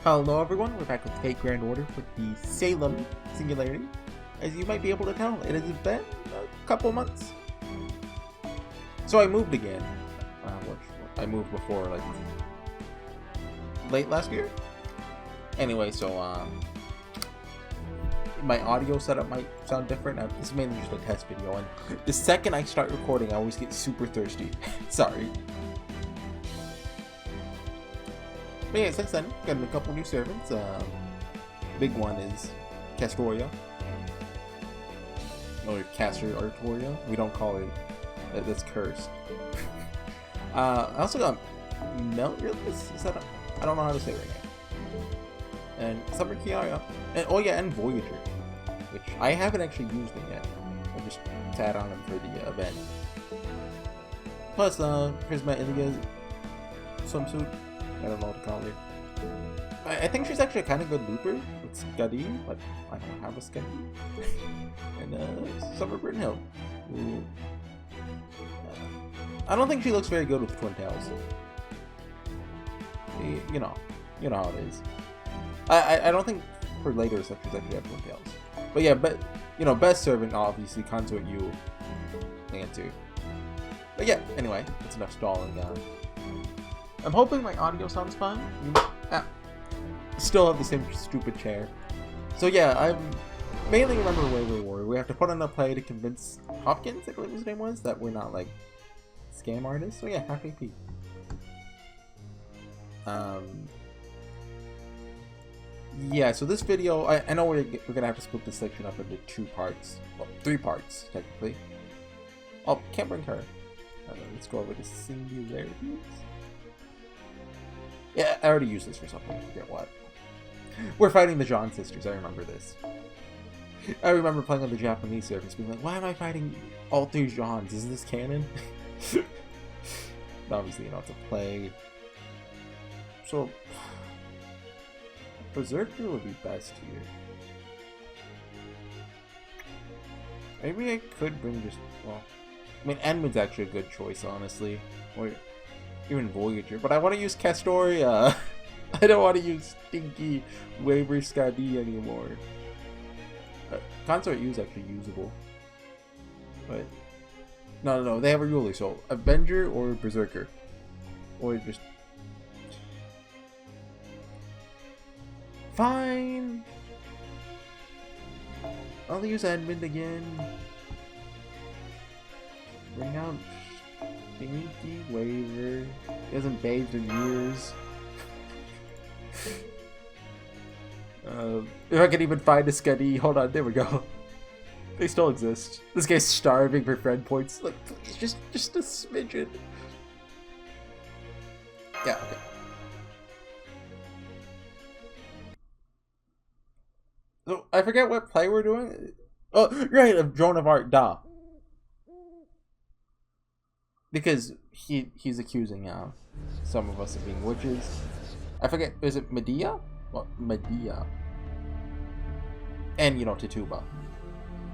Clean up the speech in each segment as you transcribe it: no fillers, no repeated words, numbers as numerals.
Hello everyone, we're back with Fate Grand Order with the Salem Singularity. As you might be able to tell, it has been a couple months. So I moved again, which I moved before, like, late last year? Anyway, so, my audio setup might sound different. This is mainly just a test video, and the second I start recording, I always get super thirsty. Sorry. But yeah, since then, got a couple new servants. Big one is Castoria. Or Castor Artoria. We don't call it. That's cursed. I also got Melrilis. Is that I don't know how to say it right now. And Summer Kiara. And oh yeah, and Voyager. Which I haven't actually used them yet. I just sat on them for the event. Plus, Prisma Ilia's swimsuit. I don't know what to call her. I think she's actually a kind of good looper with Scuddy, but I don't have a Scuddy. And Summer Brittenhill. I don't think she looks very good with twin tails. You know how it is. I don't think her later sections actually have twin tails. But yeah, best servant obviously HorseyEatYou answer. But yeah, anyway, that's enough stalling. I'm hoping my audio sounds fine. Still have the same stupid chair. So yeah, I mainly remember Wayway Warrior. We have to put on a play to convince Hopkins, I believe his name was, that we're not like scam artists. So yeah, half AP. Yeah, so this video, I know we're gonna have to split this section up into 2 parts. Well, 3 parts, technically. Oh, can't bring her. Let's go over to singularities. Yeah, I already used this for something. I forget what. We're fighting the Jean sisters. I remember this. I remember playing on the Japanese surface, being like, "Why am I fighting all 3 Jeans? Is this canon?" But obviously, it's a play. So, Berserker would be best here. Maybe I could bring just I mean, Edmund's actually a good choice, honestly. Or even Voyager, but I want to use Castoria. I don't want to use stinky Waver Skadi anymore. HorseyEatYou is actually usable, but no, they have a ruler, so Avenger or Berserker, or just fine. I'll use Edmund again. Bring out Stinky Waver. He hasn't bathed in years. If I can even find a Scuddy. Hold on, there we go. They still exist. This guy's starving for friend points. Like, please, just a smidgen. Yeah, okay. So, I forget what play we're doing. Oh, right, of Joan of Arc, duh. Because he's accusing some of us of being witches. I forget, is it Medea? Well, Medea. And, Tituba.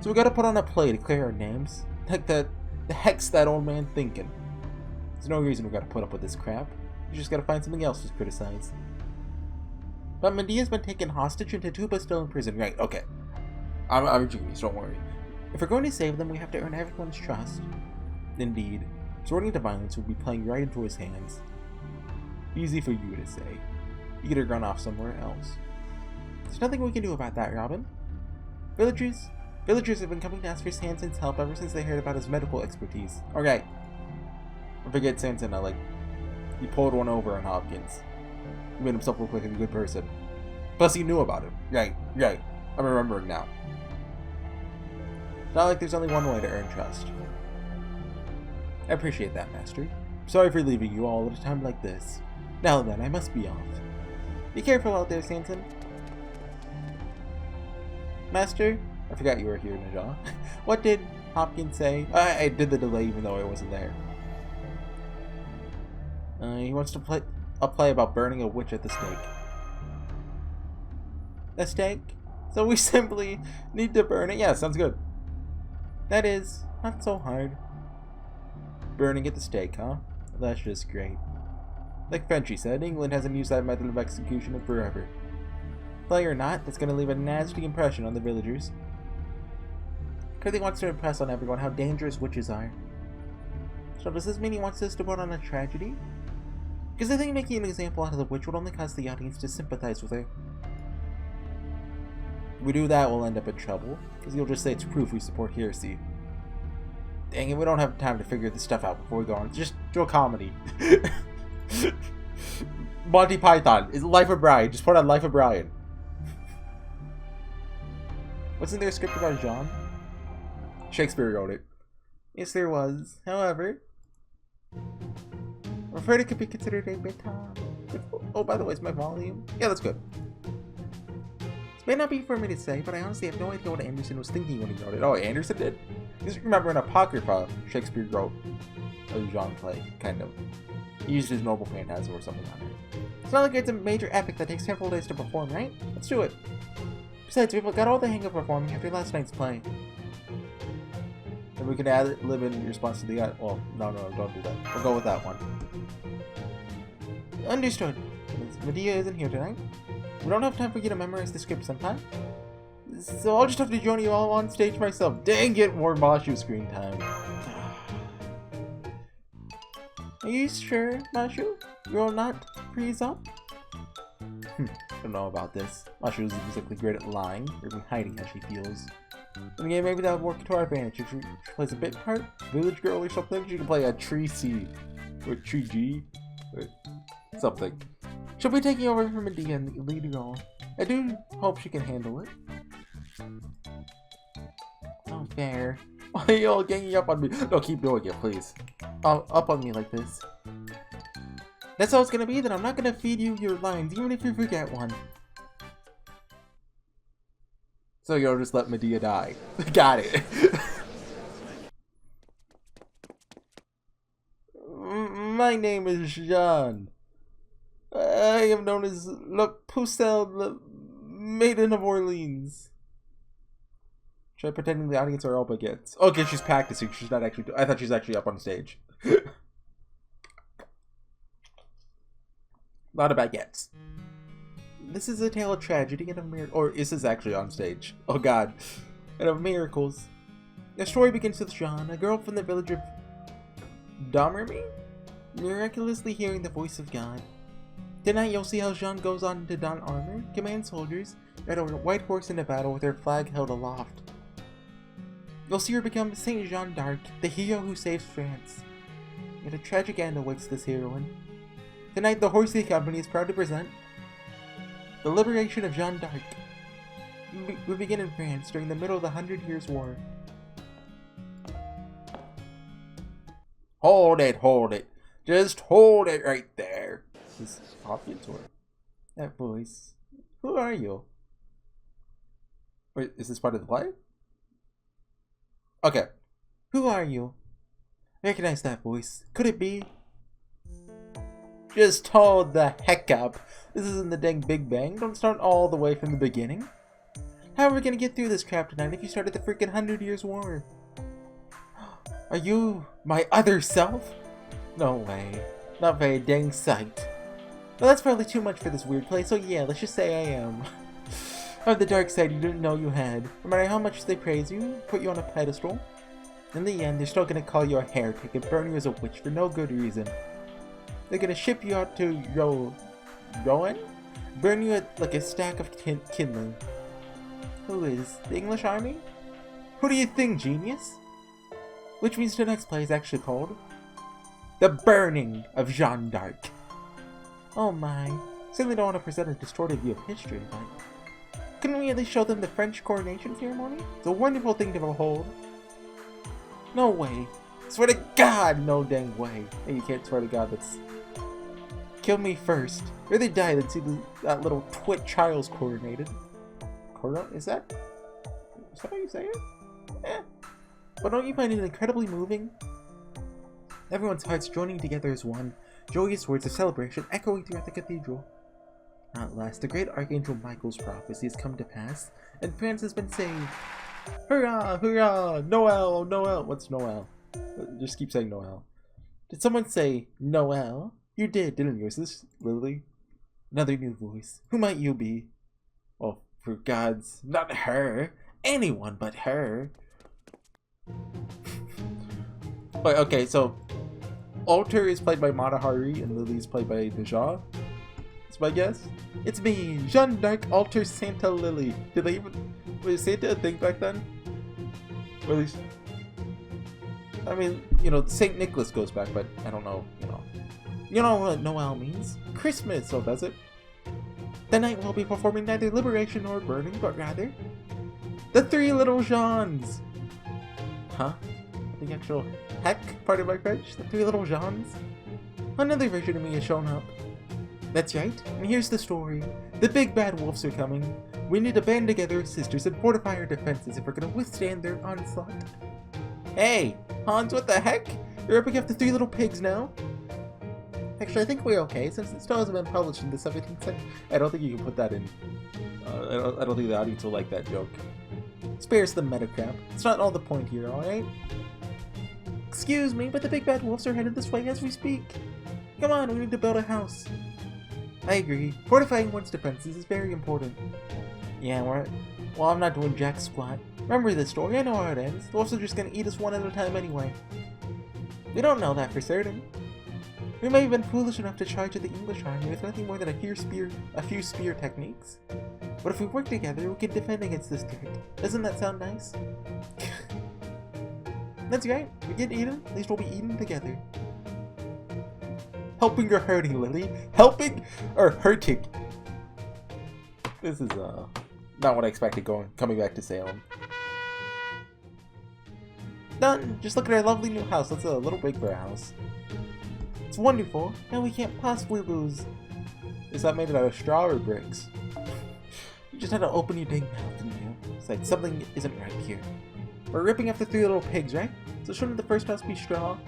So we gotta put on a play to clear our names. Like the heck's that old man thinking? There's no reason we gotta put up with this crap. You just gotta find something else to criticize. But Medea's been taken hostage and Tituba's still in prison. Right, okay. I'm genius, don't worry. If we're going to save them, we have to earn everyone's trust. Indeed. Resorting to violence would be playing right into his hands. Easy for you to say. You could have run off somewhere else. There's nothing we can do about that, Robin. Villagers have been coming to ask for Sanson's help ever since they heard about his medical expertise. Okay. I forget Sanson, he pulled one over on Hopkins. He made himself look like a good person. Plus he knew about him. Right. I'm remembering now. Not like there's only one way to earn trust. I appreciate that, Master. Sorry for leaving you all at a time like this. Now then, I must be off. Be careful out there, Sanson. Master? I forgot you were here, Najah. What did Hopkins say? I did the delay even though I wasn't there. He wants to play a play about burning a witch at the stake. The stake? So we simply need to burn it? Yeah, sounds good. That is, not so hard. Burning at the stake, huh? That's just great. Like Frenchy said, England hasn't used that method of execution in forever. Play or not, that's gonna leave a nasty impression on the villagers. Curly wants to impress on everyone how dangerous witches are. So does this mean he wants us to vote on a tragedy? Because I think making an example out of the witch would only cause the audience to sympathize with her. If we do that, we'll end up in trouble, because you'll just say it's proof we support heresy. Dang it, we don't have time to figure this stuff out before we go on. Just do a comedy. Monty Python is Life of Brian. Just put on Life of Brian. Wasn't there a script about Jean? Shakespeare wrote it. Yes, there was. However, I'm afraid it could be considered a bit oh, by the way, is my volume? Yeah, that's good. This may not be for me to say, but I honestly have no idea what Anderson was thinking when he wrote it. Oh, Anderson did? Because remember in Apocrypha, Shakespeare wrote a Jean play, kind of. He used his noble phantasm or something on it. It's not like it's a major epic that takes several days to perform, right? Let's do it. Besides, we've got all the hang of performing after last night's play. And we can add it, live in response to the... Well, no, don't do that. We'll go with that one. Understood. Medea isn't here tonight. We don't have time for you to memorize the script sometime. So I'll just have to join you all on stage myself. Dang it, more Mashu screen time. Are you sure, Mashu? You'll not freeze up? I don't know about this. Mashu is exactly great at lying, or even hiding how she feels. And again, maybe that would work to our advantage. If she plays a bit part, village girl or something, she can play a tree C, or tree G, or something. She'll be taking over from Medea and the lead role. I do hope she can handle it. Oh, fair. Why are you all ganging up on me? No, keep doing it, please. Up on me like this. That's how it's gonna be, then I'm not gonna feed you your lines, even if you forget one. So you'll just let Medea die. Got it. My name is Jean. I am known as La Pucelle, the Maiden of Orleans. Try pretending the audience are all baguettes. Okay, she's practicing. She's not actually... I thought she's actually up on stage. A lot of baguettes. This is a tale of tragedy and of miracles. Or is this actually on stage? Oh god. And of miracles. The story begins with Jean, a girl from the village of Domerby, miraculously hearing the voice of God. Tonight you'll see how Jean goes on to don armor, command soldiers, ride a white horse into battle with her flag held aloft. You'll see her become Saint Jeanne d'Arc, the hero who saves France. Yet a tragic end awaits this heroine. Tonight the Horsey Company is proud to present the liberation of Jeanne d'Arc. We begin in France during the middle of the 100 Years' War. Hold it. Just hold it right there. This is Hopkins or that voice. Who are you? Wait, is this part of the play? Okay. Who are you? Recognize that voice. Could it be? Just hold the heck up. This isn't the dang Big Bang. Don't start all the way from the beginning. How are we gonna get through this crap tonight if you started the freaking 100 Years' War? Are you my other self? No way. Not very dang sight. Well, that's probably too much for this weird play, so yeah, let's just say I am. I'm the dark side you didn't know you had. No matter how much they praise you, put you on a pedestal, in the end, they're still gonna call you a heretic and burn you as a witch for no good reason. They're gonna ship you out to Rowan? Burn you like a stack of kindling. Who is? The English army? Who do you think, genius? Which means the next play is actually called The Burning of Jeanne d'Arc. Oh my. Certainly don't want to present a distorted view of history, but couldn't we at least show them the French coronation ceremony? It's a wonderful thing to behold. No way. Swear to God, no dang way. Hey, you can't swear to God, that's... Kill me first. Rather die than see that little twit child's coronated. Is that how you say it? Eh. But don't you find it incredibly moving? Everyone's hearts joining together as one, joyous words of celebration echoing throughout the cathedral. At last, the great Archangel Michael's prophecy has come to pass, and France has been saved. Hurrah! Hurrah! Noel! Noel! What's Noel? Just keep saying Noel. Did someone say Noel? You did, didn't you? Is this Lily? Another new voice. Who might you be? Oh, for God's... Not her! Anyone but her! But, okay, so... Alter is played by Matahari and Lily is played by Deja. That's my guess. It's me, Jeanne d'Arc, Alter, Santa, Lily. Did they even... Was Santa a thing back then? Or at least... I mean, you know, St. Nicholas goes back, but I don't know, you know. You know what Noel means? Christmas, so does it? Tonight we'll be performing neither liberation nor burning, but rather... The Three Little Jeans! Huh? The actual heck part of my French? The Three Little Jeans? Another version of me has shown up. That's right, and here's the story. The big bad wolves are coming. We need to band together as sisters and fortify our defenses if we're gonna withstand their onslaught. Hey! Hans, what the heck? You're up against the Three Little Pigs now? Actually, I think we're okay, since it still hasn't been published in the 17th century. I don't think you can put that in. I don't think the audience will like that joke. Spares the meta crap. It's not all the point here, alright? Excuse me, but the big bad wolves are headed this way as we speak. Come on, we need to build a house. I agree. Fortifying one's defenses is very important. Yeah, right. Well, I'm not doing jack squat. Remember this story, I know how it ends. The wolves are just gonna eat us one at a time anyway. We don't know that for certain. We may have been foolish enough to charge at the English army with nothing more than a few spear techniques. But if we work together, we can defend against this threat. Doesn't that sound nice? That's right, we get eaten, at least we'll be eating together. Helping or hurting, Lily? Helping or hurting? This is, not what I expected coming back to Salem. Done! Just look at our lovely new house. That's a little big for a house. It's wonderful. Now we can't possibly lose. Is that made out of straw or bricks? You just had to open your dang mouth, didn't you? It's like something isn't right here. We're ripping up the Three Little Pigs, right? So shouldn't the first house be straw?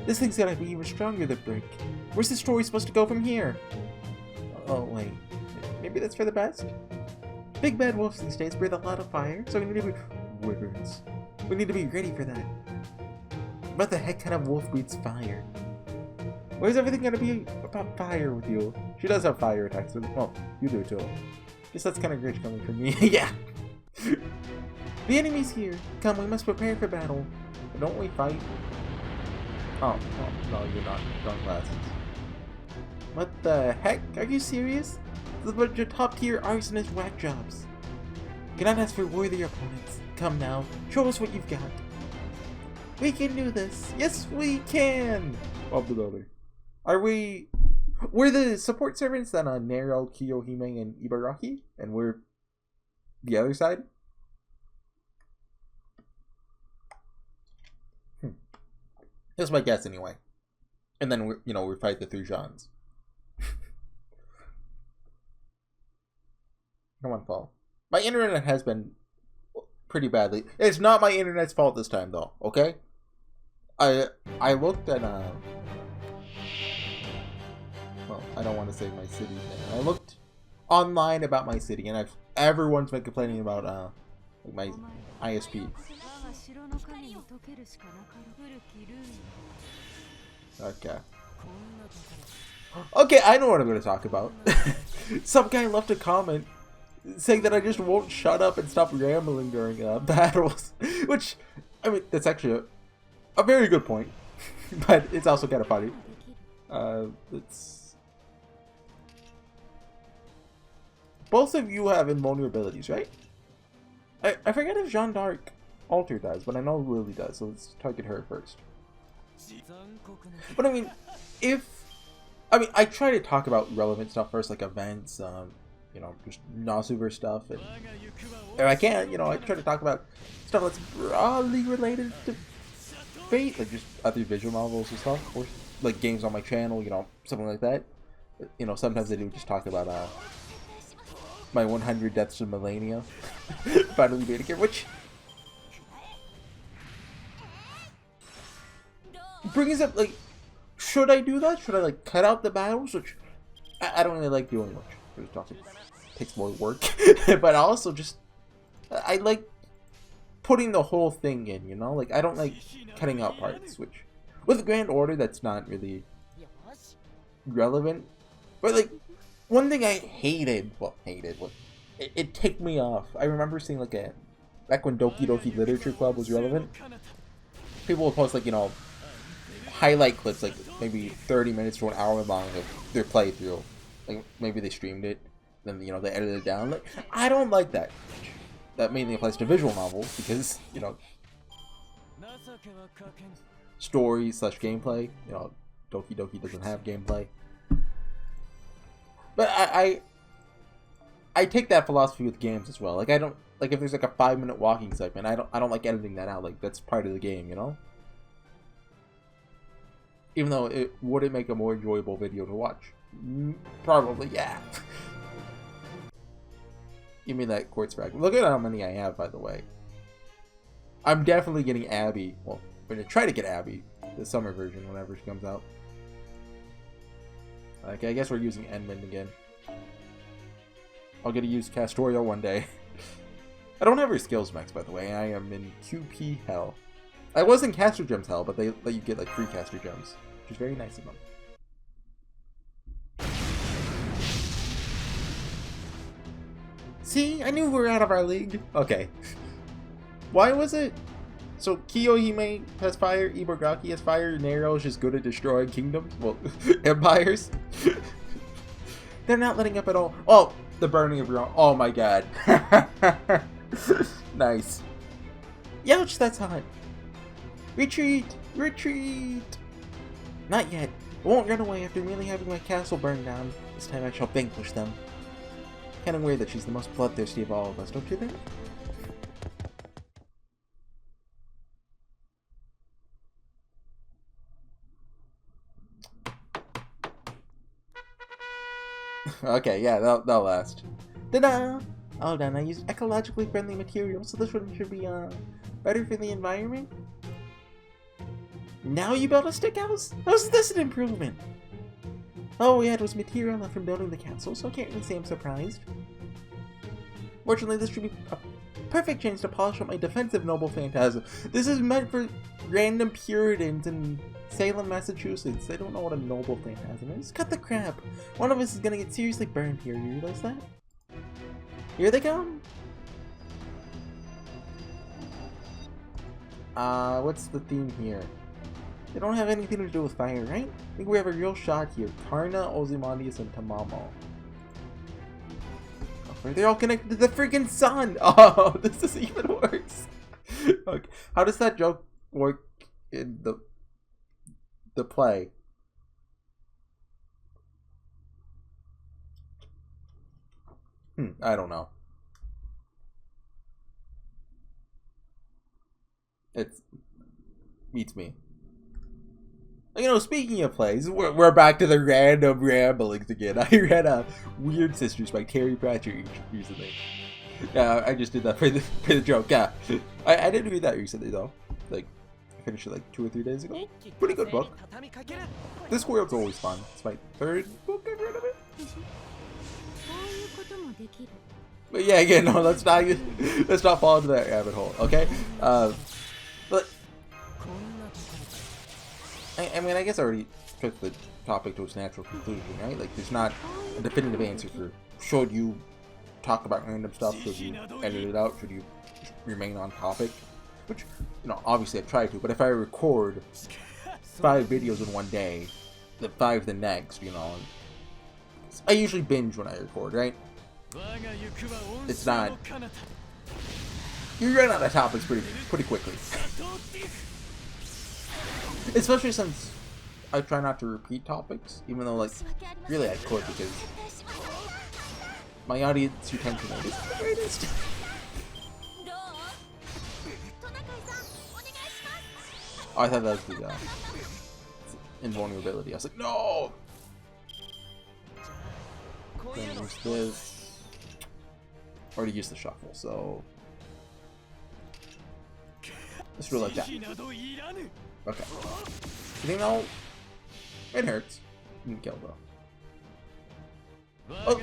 This thing's gotta be even stronger than brick. Where's the story supposed to go from here? Oh, wait. Maybe that's for the best? Big bad wolves these days breathe a lot of fire, so we need to be... Words. We need to be ready for that. What the heck kind of wolf breathes fire? Where's everything gonna be about fire with you? She does have fire attacks, but well, you do too. Guess that's kind of rich coming from me. Yeah! The enemy's here. Come, we must prepare for battle. But don't we fight? Oh, no, you're not. Wrong glasses. What the heck? Are you serious? This is a bunch of top-tier arsonist whack jobs. Cannot ask for worthy opponents. Come now, show us what you've got. We can do this. Yes, we can. Of the building. Are we? We're the support servants that on Nero, Kiyohime, and Ibaraki, and we're the other side. That's my guess anyway. And then we fight the three Jeans. Come on, Paul. My internet has been pretty badly. It's not my internet's fault this time, though. Okay. I looked at well, I don't want to say my city there. I looked online about my city, and everyone's been complaining about my ISP. Okay. Okay, I know what I'm going to talk about. Some guy left a comment saying that I just won't shut up and stop rambling during battles. Which, I mean, that's actually a very good point. But it's also kind of funny. Both of you have invulnerabilities, right? I forget if Jeanne d'Arc Alter does, but I know Lily does, so let's target her first. But I mean, I try to talk about relevant stuff first, like events, just Nasuver stuff, and if I can, I try to talk about stuff that's broadly related to Fate, like just other visual novels and stuff, or like games on my channel, something like that. Sometimes I do just talk about my 100 Deaths of Millennia, finally beating it, which brings up, like, should I do that? Should I, like, cut out the battles? Which I don't really like doing much. It also takes more work. But also just, I like putting the whole thing in, Like, I don't like cutting out parts, which, with Grand Order, that's not really relevant. But, like, one thing I hated, it ticked me off. I remember seeing like back when Doki Doki Literature Club was relevant, people would post like, you know, highlight clips, like maybe 30 minutes to an hour long of their playthrough. Like maybe they streamed it, then, you know, they edited it down. Like, I don't like that. That mainly applies to visual novels because, you know, story / gameplay. You know, Doki Doki doesn't have gameplay. But I take that philosophy with games as well. Like, I don't like if there's like a 5-minute walking segment. I don't like editing that out. Like, that's part of the game, you know. Even though it wouldn't make a more enjoyable video to watch. Probably, yeah. Give me that quartz fragment. Look at how many I have, by the way. I'm definitely getting Abby. Well, I'm gonna try to get Abby, the summer version, whenever she comes out. Okay, I guess we're using Enmund again. I'll get to use Castoria one day. I don't have her skills max, by the way. I am in QP hell. I was in Caster Gems hell, but they let you get like free Caster Gems, which is very nice of them. See, I knew we were out of our league. Okay. Why was it? So Kiyohime has fire, Ibaraki has fire, Nero is just good at destroying kingdoms? Well, empires? They're not letting up at all. Oh, the burning of your own. Oh my god. Nice. Youch, that's hot. Retreat! Retreat! Not yet. I won't run away after merely having my castle burned down. This time I shall vanquish them. Kind of weird that she's the most bloodthirsty of all of us, don't you think? Okay, yeah, that'll last. Ta-da! All done. I used ecologically friendly materials, so this one should be better for the environment. Now you build a stick house? How's this an improvement? All we had was material left from building the castle, so I can't really say I'm surprised. Fortunately, this should be a perfect chance to polish up my defensive noble phantasm. This is meant for random Puritans in Salem, Massachusetts. They don't know what a noble phantasm is. Cut the crap. One of us is gonna get seriously burned here. You realize that? Here they come. What's the theme here? They don't have anything to do with fire, right? I think we have a real shot here. Karna, Ozymandias, and Tamamo. They're all connected to the freaking sun! Oh, this is even worse. Okay. How does that joke work in the play? I don't know. It beats me. You know, speaking of plays, we're back to the random ramblings again. I read Weird Sisters by Terry Pratchett recently. I just did that for the joke. Yeah, I didn't read that recently though. Like, I finished it like 2 or 3 days ago. Pretty good book. This world's always fun. It's my 3rd book I've read of it. But yeah, again, no, let's not fall into that rabbit hole, okay? But I mean, I guess I already took the topic to its natural conclusion, right? Like, there's not a definitive answer for should you talk about random stuff, should you edit it out, should you remain on topic? Which, you know, obviously I try to, but if I record 5 videos in one day, the 5 the next, you know, I usually binge when I record, right? It's not... You run out of topics pretty quickly. Especially since I try not to repeat topics, even though, like, really I could, because my audience retention rate is the greatest. Oh, I thought that was the invulnerability. I was like, no! Then use this. Already used the shuffle, so let's do it like that. Okay. You know, it hurts. You can kill though. Oh,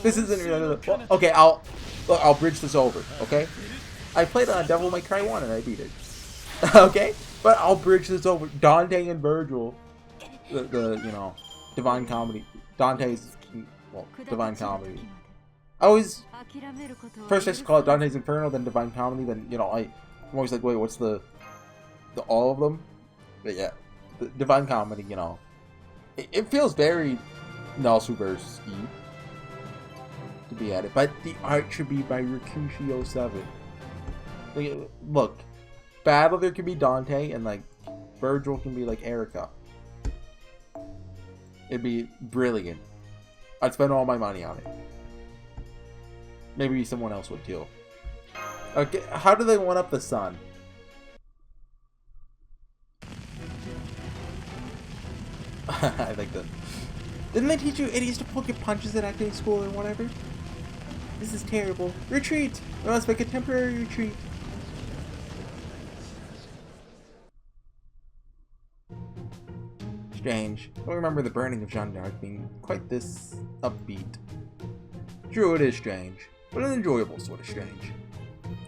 this isn't really. Well, okay, I'll bridge this over. Okay, I played on Devil May Cry 1 and I beat it. Okay, but I'll bridge this over. Dante and Virgil, the you know, Divine Comedy. Dante's well, Divine Comedy. I always, first I used to call it Dante's Inferno, then Divine Comedy, then, you know, I'm always like, wait, what's the all of them? But yeah, the Divine Comedy, you know, it feels very Nulsuverse-y to be at it, but the art should be by Rikushi07. Like, look, Battle there can be Dante, and like Virgil can be like Erica. It'd be brilliant. I'd spend all my money on it. Maybe someone else would too. Okay, how do they one up the sun? I like that. Didn't they teach you idiots to poke your punches at acting school or whatever? This is terrible. Retreat! We must make a temporary retreat. Strange. I don't remember the burning of Jeanne d'Arc being quite this upbeat. True, it is strange, but an enjoyable sort of strange.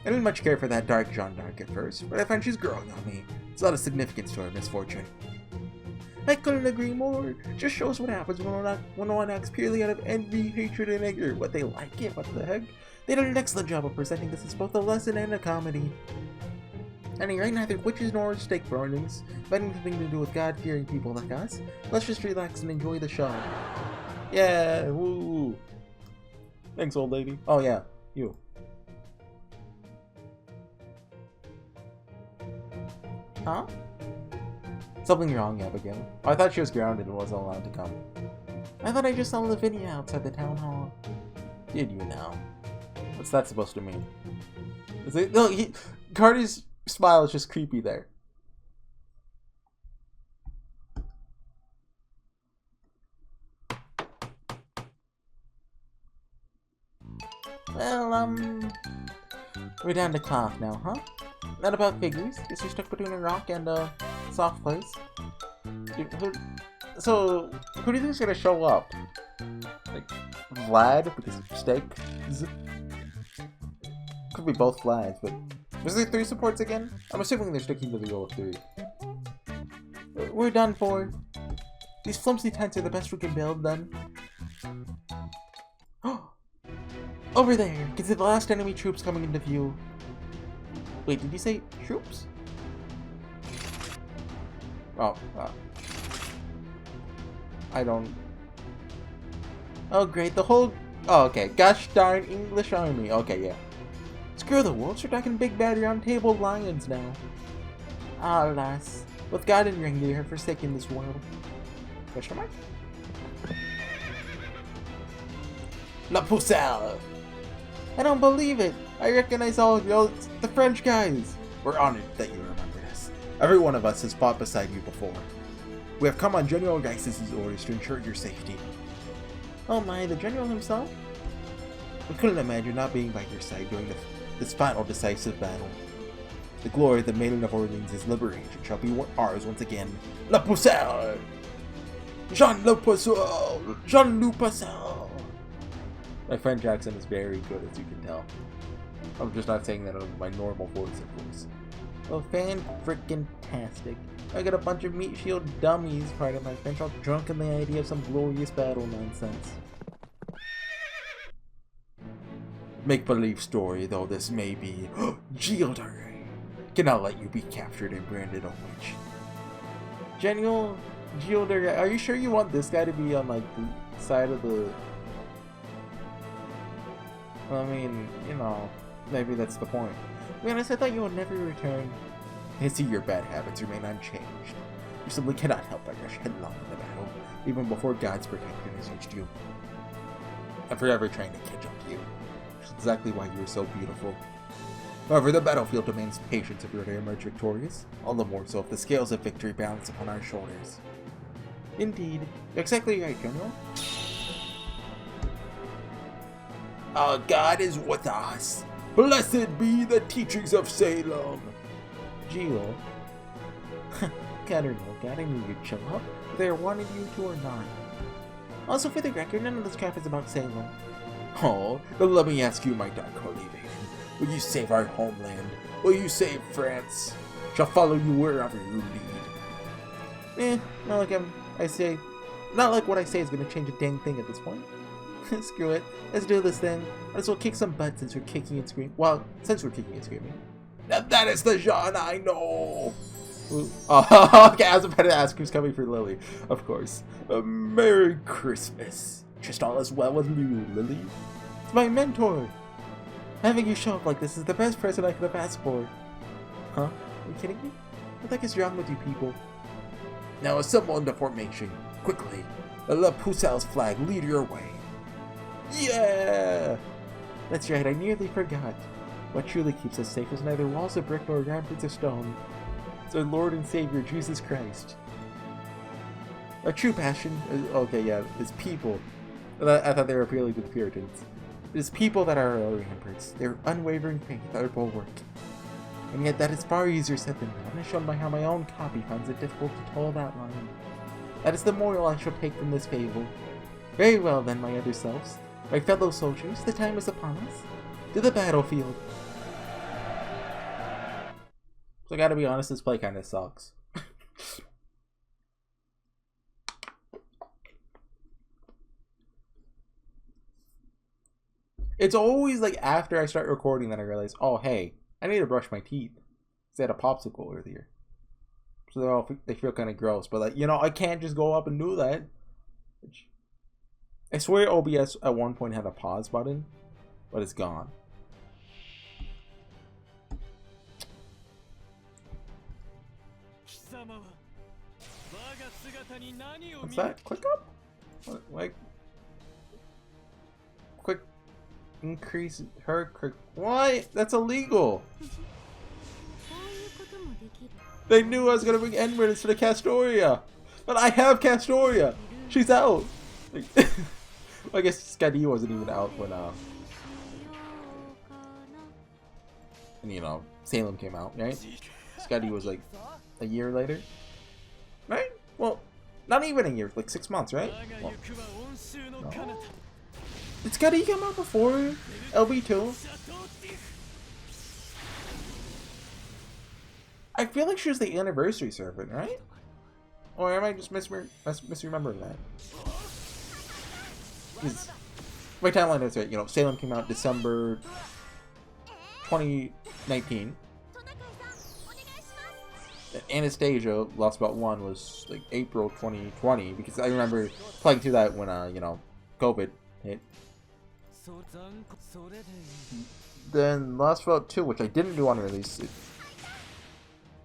I didn't much care for that dark Jeanne d'Arc at first, but I find she's growing on me. It's not a significant story of misfortune. I couldn't agree more. It just shows what happens when one acts purely out of envy, hatred, and anger. What they like it, what the heck? They did an excellent job of presenting this as both a lesson and a comedy. Anyway, neither witches nor stake burnings have anything to do with God-fearing people like us. Let's just relax and enjoy the show. Yeah, woo! Thanks, old lady. Oh yeah, you. Huh? Something wrong, Abigail. Oh, I thought she was grounded and wasn't allowed to come. I thought I just saw Lavinia outside the town hall. Did you now? What's that supposed to mean? Is it, no, Carter's smile is just creepy there. Well, we're down to cloth now, huh? Not about figures. Guess you're stuck between a rock and a soft place. So, who do you think's gonna show up? Like, Vlad? Because of steak? Could be both Vlads, but... Was there 3 supports again? I'm assuming they're sticking to the rule of 3. We're done for. These flimsy tents are the best we can build, then. Over there! Can see the last enemy troops coming into view. Wait, did you say troops? Oh, I don't... Oh, great, the whole... Oh, okay, gosh darn English army. Okay, yeah. Screw the wolves, we're talking big bad round table lions now. Ah, alas. With God and reindeer have forsaken this world. Question mark? La Pucelle! I don't believe it! I recognize all of you, the French guys! We're honored that you remember us. Every one of us has fought beside you before. We have come on General Geis's orders to ensure your safety. Oh my, the General himself? We couldn't imagine not being by your side during this final decisive battle. The glory of the Maiden of Orleans' liberation shall be ours once again. La Pucelle! Jean Le Pucelle! Jean Le Pucelle! My French accent is very good, as you can tell. I'm just not saying that in my normal voice, of course. Oh, fan-frickin-tastic. I got a bunch of meat shield dummies part of my French, all drunk in the idea of some glorious battle nonsense. Make-believe story, though this may be. Gilder! Cannot let you be captured and branded a witch. General Gilder, are you sure you want this guy to be on, like, the side of the... I mean, you know, maybe that's the point. To be honest, I thought you would never return. I see your bad habits remain unchanged. You simply cannot help but rush headlong in the battle, even before God's protection has reached you. I'm forever trying to catch up to you, which is exactly why you are so beautiful. However, the battlefield demands patience if we are to emerge victorious, all the more so if the scales of victory balance upon our shoulders. Indeed. You're exactly right, General. Our God is with us. Blessed be the teachings of Salem. Gio. God or no God, I knew you'd show up, whether I wanted you to or not. Also, for the record, none of this crap is about Salem. Oh, but let me ask you, my dark holy maiden. Will you save our homeland? Will you save France? Shall follow you wherever you lead. Not like what I say is gonna change a dang thing at this point. Screw it. Let's do this thing. Let's well kick some butt since we're kicking and screaming. Well, since we're kicking and screaming. That is the Jean I know! Ooh. Oh, okay, I was about to ask who's coming for Lily. Of course. Merry Christmas. Just all as well with you, Lily. It's my mentor. Having you show up like this is the best present I could have asked for. Huh? Are you kidding me? What the heck is wrong with you people? Now assemble into formation. Quickly. Let Pucel's flag lead your way. Yeah! That's right, I nearly forgot. What truly keeps us safe is neither walls of brick nor ramparts of stone. It's our Lord and Savior, Jesus Christ. Our true passion, okay, yeah, is people. I thought they were appealing to the Puritans. It is people that are our ramparts. Their unwavering faith, our bulwark. And yet that is far easier said than done, as shown by how my own copy finds it difficult to toe that line. That is the moral I shall take from this fable. Very well then, my other selves. My fellow soldiers, the time is upon us. To the battlefield. So I gotta be honest, this play kinda sucks. It's always like after I start recording that I realize, oh hey, I need to brush my teeth. Because I had a popsicle earlier. So they feel kind of gross. But like, you know, I can't just go up and do that. I swear OBS at one point had a pause button. But it's gone. What's that? Quick up? What, like quick increase her quick. Why? That's illegal. They knew I was gonna bring N-word instead of Castoria, but I have Castoria. She's out. I guess Skadi wasn't even out when and you know Salem came out, right? Skadi was like a year later, right? Well, not even a year, like 6 months, right? Well, no. Did Skadi come out before LB2? I feel like she was the anniversary servant, right? Or am I just misremembering that? Because my timeline is right, you know, Salem came out December 2019. Anastasia, Lost About 1 was like April 2020, because I remember playing through that when, you know, COVID hit. Then Lost About 2, which I didn't do on release,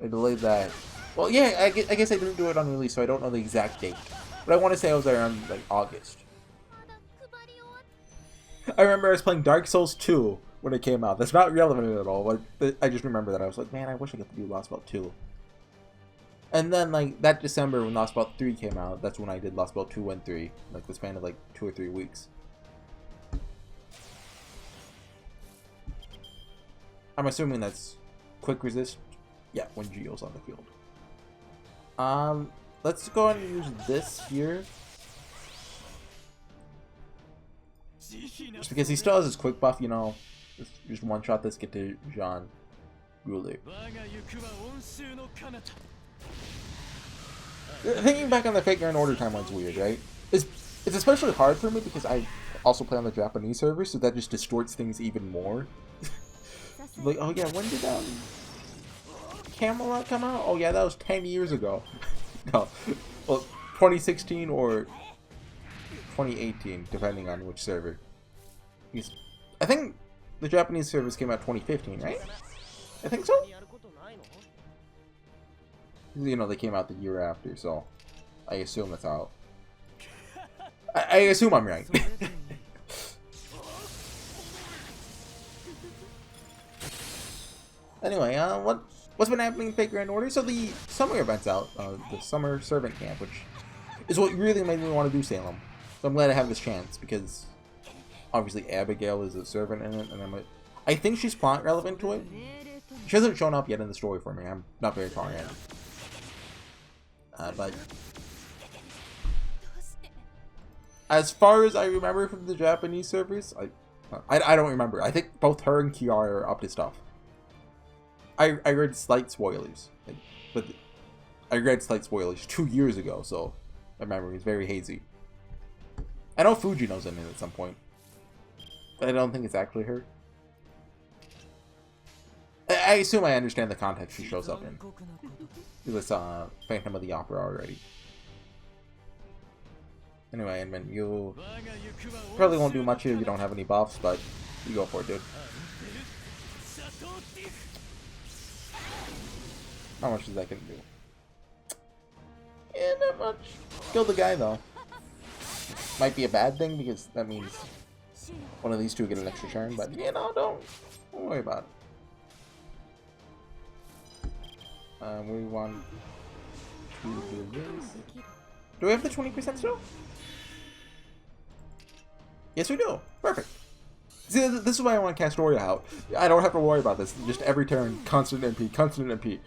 I delayed that. Well, yeah, I guess I didn't do it on release, so I don't know the exact date. But I want to say I was around, like, August. I remember I was playing Dark Souls 2 when it came out. That's not relevant at all, but I just remember that. I was like, man, I wish I could do Lost About 2. And then, like, that December when Lost About 3 came out, that's when I did Lost About 2 and 3. Like, the span of, like, 2 or 3 weeks. I'm assuming that's quick resist. Yeah, when Geo's on the field. Let's go ahead and use this here. Just because he still has his quick buff, you know. Just one shot this, get to Jean Goulet. Thinking back on the Fate Grand Order timeline's weird, right? It's especially hard for me because I also play on the Japanese server, so that just distorts things even more. Like, oh yeah, when did Camelot come out? Oh yeah, that was 10 years ago. No, well, 2016 or 2018, depending on which server. I think the Japanese servers came out 2015, right? I think so. You know, they came out the year after, so I assume that's out. I assume I'm right. Anyway, what's been happening in Fate Grand Order? So the summer event's out, the summer servant camp, which is what really made me want to do Salem. So I'm glad I have this chance because obviously Abigail is a servant in it, and I think she's plot relevant to it. She hasn't shown up yet in the story for me. I'm not very far in. But as far as I remember from the Japanese servers, I don't remember. I think both her and Kiara are up to stuff. I read slight spoilers, but I read slight spoilers 2 years ago, so my memory is very hazy. I know Fujino's in it at some point, but I don't think it's actually her. I assume I understand the context she shows up in. We saw Phantom of the Opera already. Anyway, and then you probably won't do much here. You don't have any buffs, but you go for it, dude. How much is that gonna do? Yeah, not much. Kill the guy though. Might be a bad thing because that means one of these two get an extra turn, but you know, don't worry about it. We want to do this. Do we have the 20% still? Yes, we do. Perfect. See, this is why I want to cast Castoria out. I don't have to worry about this. Just every turn, constant MP, constant MP.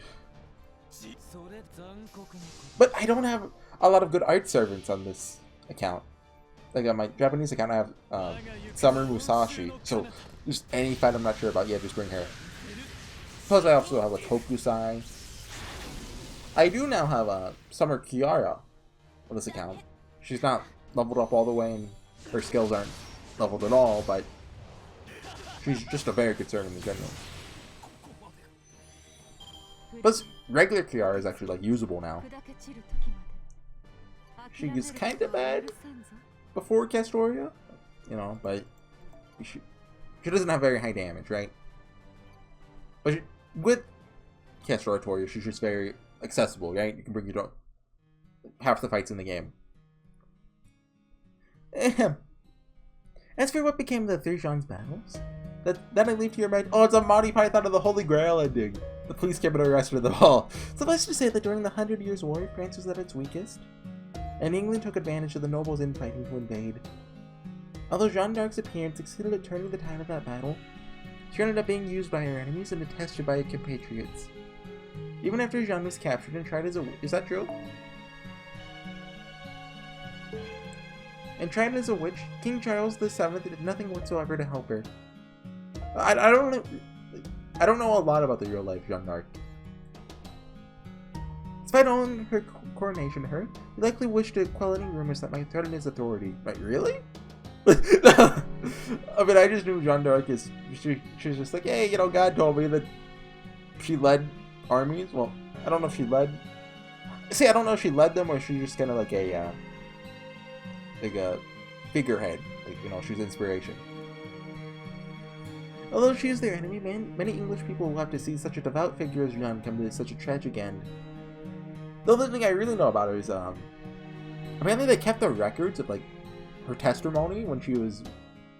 But I don't have a lot of good art servants on this account. Like on my Japanese account, I have Summer Musashi. So just any fight I'm not sure about, yeah, just bring her. Plus, I also have a Tokusai. I do now have Summer Kiara on this account. She's not leveled up all the way, and her skills aren't leveled at all, but she's just a very good servant in general. Plus, regular Kiara is actually like usable now. She is kind of bad before Castoria, you know, but she doesn't have very high damage, right? But with Castoria, she's just very accessible, right? You can bring your half the fights in the game. As for what became the three Jean's battles, that I leave to your mind. Oh, it's a Monty Python of the Holy Grail ending. The police came and arrested them all. Suffice to say that during the 100 Years' War, France was at its weakest, and England took advantage of the nobles infighting to invade. Although Jeanne d'Arc's appearance succeeded at turning the tide of that battle, she ended up being used by her enemies and detested by her compatriots. Even after Jeanne was captured and tried as a witch. Is that true? And tried as a witch, King Charles VII did nothing whatsoever to help her. I don't know a lot about the real life Jeanne d'Arc. Despite owning her coronation to her, he likely wished to quell any rumors that might threaten his authority. Wait, really? I mean, I just knew Jeanne d'Arc is... She's just like, hey, you know, God told me that she led armies. Well, I don't know if she led... See, I don't know if she led them or she's just kind of like a figurehead. Like, you know, she's inspiration. Although she is their enemy, many English people will have to see such a devout figure as Jeanne come to such a tragic end. The other thing I really know about her is, apparently they kept the records of, like, her testimony when she was,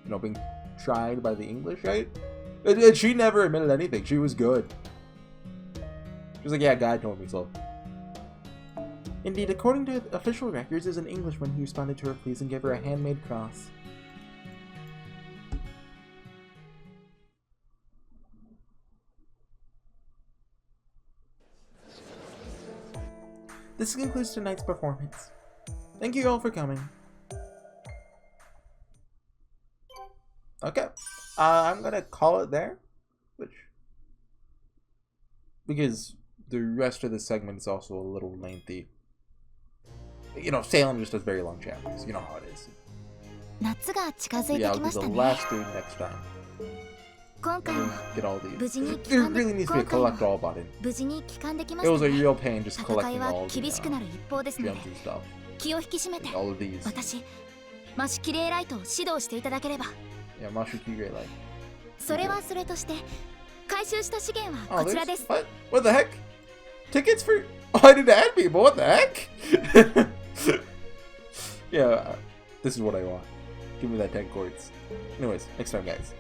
you know, being tried by the English, right? And she never admitted anything. She was good. She was like, yeah, God told me so. Indeed, according to official records, there's an Englishman who responded to her pleas and gave her a handmade cross. This concludes tonight's performance. Thank you all for coming. Okay, I'm gonna call it there, because the rest of the segment is also a little lengthy. You know, Salem just does very long chapters. You know how it is. Yeah, I'll do the last three next time. Get all these. There really needs to be a collect all button. It was a real pain just collecting all the gems and stuff. Like all of these. Yeah, Mashuki Great Light. What the heck? Tickets for... Oh, I didn't add people. What the heck? Yeah, this is what I want. Give me that 10 quartz. Anyways, next time, guys.